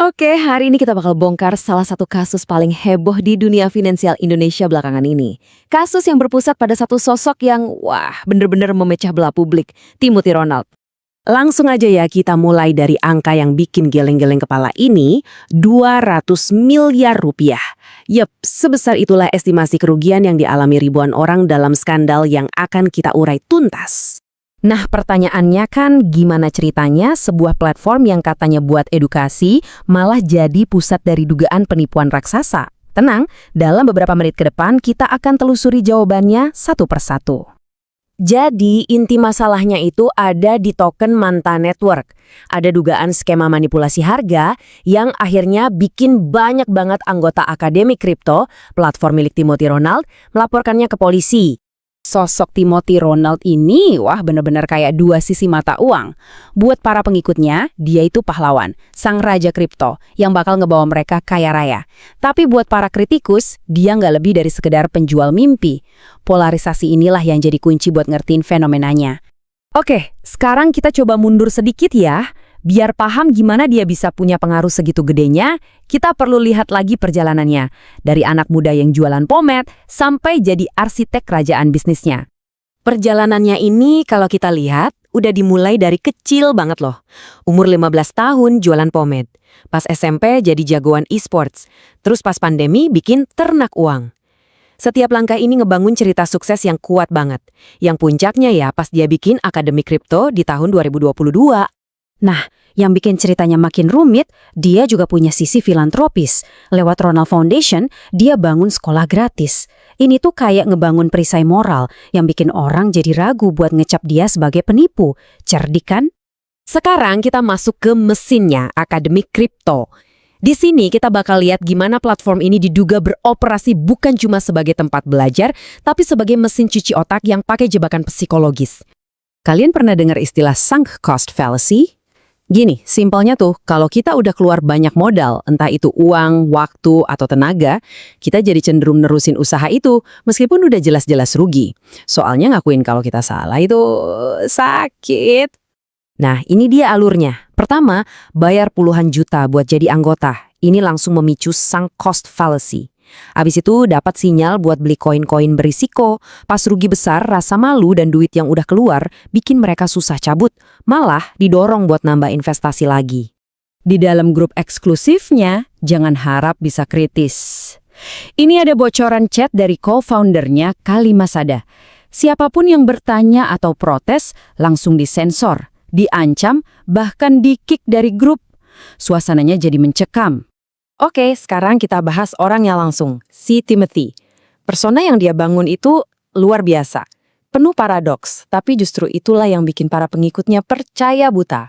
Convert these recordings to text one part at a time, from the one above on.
Oke, hari ini kita bakal bongkar salah satu kasus paling heboh di dunia finansial Indonesia belakangan ini. Kasus yang berpusat pada satu sosok yang, bener-bener memecah belah publik, Timothy Ronald. Langsung aja ya kita mulai dari angka yang bikin geleng-geleng kepala ini, 200 miliar rupiah. Yep, sebesar itulah estimasi kerugian yang dialami ribuan orang dalam skandal yang akan kita urai tuntas. Nah, pertanyaannya kan gimana ceritanya sebuah platform yang katanya buat edukasi malah jadi pusat dari dugaan penipuan raksasa? Tenang, dalam beberapa menit ke depan kita akan telusuri jawabannya satu persatu. Jadi, inti masalahnya itu ada di token Manta Network. Ada dugaan skema manipulasi harga yang akhirnya bikin banyak banget anggota Akademi Kripto, platform milik Timothy Ronald, melaporkannya ke polisi. Sosok Timothy Ronald ini, benar-benar kayak dua sisi mata uang. Buat para pengikutnya, dia itu pahlawan, sang raja kripto, yang bakal ngebawa mereka kaya raya. Tapi buat para kritikus, dia nggak lebih dari sekedar penjual mimpi. Polarisasi inilah yang jadi kunci buat ngertiin fenomenanya. Oke, sekarang kita coba mundur sedikit ya. Biar paham gimana dia bisa punya pengaruh segitu gedenya, kita perlu lihat lagi perjalanannya. Dari anak muda yang jualan pomade, sampai jadi arsitek kerajaan bisnisnya. Perjalanannya ini kalau kita lihat, udah dimulai dari kecil banget loh. Umur 15 tahun jualan pomade. Pas SMP jadi jagoan e-sports. Terus pas pandemi bikin ternak uang. Setiap langkah ini ngebangun cerita sukses yang kuat banget. Yang puncaknya ya pas dia bikin Akademi Kripto di tahun 2022. Nah, yang bikin ceritanya makin rumit, dia juga punya sisi filantropis. Lewat Ronald Foundation, dia bangun sekolah gratis. Ini tuh kayak ngebangun perisai moral yang bikin orang jadi ragu buat ngecap dia sebagai penipu. Cerdik kan? Sekarang kita masuk ke mesinnya, Akademi Kripto. Di sini kita bakal lihat gimana platform ini diduga beroperasi bukan cuma sebagai tempat belajar, tapi sebagai mesin cuci otak yang pakai jebakan psikologis. Kalian pernah dengar istilah sunk cost fallacy? Gini, simpelnya tuh, kalau kita udah keluar banyak modal, entah itu uang, waktu, atau tenaga, kita jadi cenderung nerusin usaha itu, meskipun udah jelas-jelas rugi. Soalnya ngakuin kalau kita salah itu sakit. Nah, ini dia alurnya. Pertama, bayar puluhan juta buat jadi anggota. Ini langsung memicu sunk cost fallacy. Abis itu dapat sinyal buat beli koin-koin berisiko. Pas rugi besar, rasa malu dan duit yang udah keluar bikin mereka susah cabut. Malah didorong buat nambah investasi lagi. Di dalam grup eksklusifnya, jangan harap bisa kritis. Ini ada bocoran chat dari co-foundernya Kalima Sada. Siapapun yang bertanya atau protes langsung disensor, diancam, bahkan di-kick dari grup. Suasananya jadi mencekam. Oke, sekarang kita bahas orangnya langsung, si Timothy. Persona yang dia bangun itu luar biasa. Penuh paradoks, tapi justru itulah yang bikin para pengikutnya percaya buta.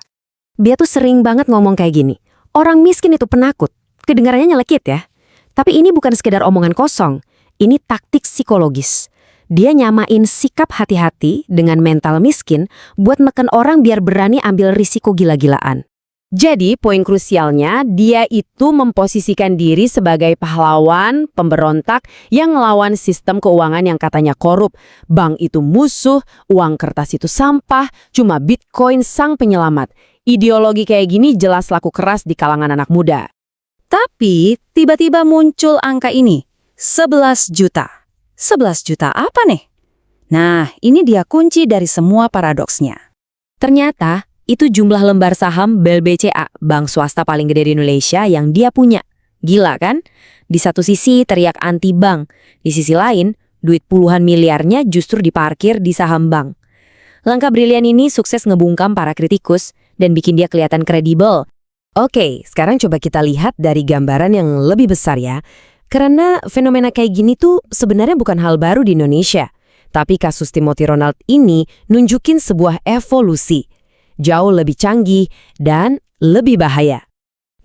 Dia tuh sering banget ngomong kayak gini, orang miskin itu penakut. Kedengarannya nyelekit ya. Tapi ini bukan sekedar omongan kosong, ini taktik psikologis. Dia nyamain sikap hati-hati dengan mental miskin buat neken orang biar berani ambil risiko gila-gilaan. Jadi, poin krusialnya, dia itu memposisikan diri sebagai pahlawan, pemberontak yang ngelawan sistem keuangan yang katanya korup. Bank itu musuh, uang kertas itu sampah, cuma Bitcoin sang penyelamat. Ideologi kayak gini jelas laku keras di kalangan anak muda. Tapi, tiba-tiba muncul angka ini, 11 juta. 11 juta apa nih? Nah, ini dia kunci dari semua paradoksnya. Ternyata, itu jumlah lembar saham BLBCA, bank swasta paling gede di Indonesia yang dia punya. Gila kan? Di satu sisi teriak anti bank, di sisi lain duit puluhan miliarnya justru diparkir di saham bank. Langkah brilian ini sukses ngebungkam para kritikus dan bikin dia kelihatan kredibel. Oke, sekarang coba kita lihat dari gambaran yang lebih besar ya. Karena fenomena kayak gini tuh sebenarnya bukan hal baru di Indonesia. Tapi kasus Timothy Ronald ini nunjukin sebuah evolusi. Jauh lebih canggih dan lebih bahaya.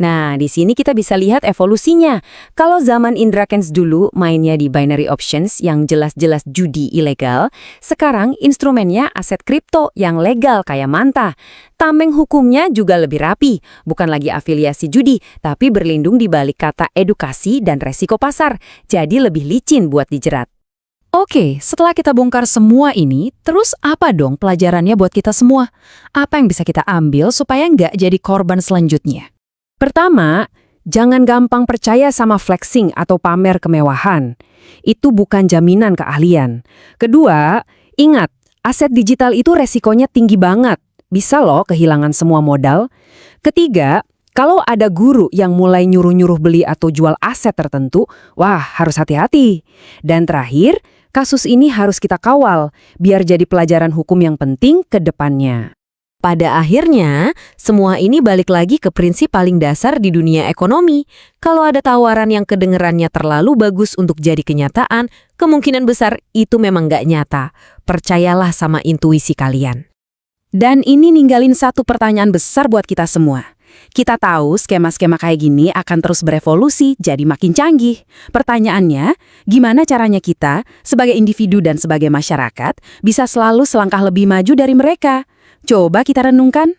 Nah, di sini kita bisa lihat evolusinya. Kalau zaman Indra Kents dulu mainnya di binary options yang jelas-jelas judi ilegal, sekarang instrumennya aset kripto yang legal kayak Manta. Tameng hukumnya juga lebih rapi, bukan lagi afiliasi judi, tapi berlindung di balik kata edukasi dan resiko pasar, jadi lebih licin buat dijerat. Oke, setelah kita bongkar semua ini, terus apa dong pelajarannya buat kita semua? Apa yang bisa kita ambil supaya nggak jadi korban selanjutnya? Pertama, Jangan gampang percaya sama flexing atau pamer kemewahan. Itu bukan jaminan keahlian. Kedua, ingat, aset digital itu resikonya tinggi banget. Bisa loh kehilangan semua modal. Ketiga, kalau ada guru yang mulai nyuruh-nyuruh beli atau jual aset tertentu, wah harus hati-hati. Dan terakhir, kasus ini harus kita kawal, biar jadi pelajaran hukum yang penting ke depannya. Pada akhirnya, semua ini balik lagi ke prinsip paling dasar di dunia ekonomi. Kalau ada tawaran yang kedengerannya terlalu bagus untuk jadi kenyataan, kemungkinan besar itu memang nggak nyata. Percayalah sama intuisi kalian. Dan ini ninggalin satu pertanyaan besar buat kita semua. Kita tahu skema-skema kayak gini akan terus berevolusi jadi makin canggih. Pertanyaannya, gimana caranya kita sebagai individu dan sebagai masyarakat bisa selalu selangkah lebih maju dari mereka? Coba kita renungkan.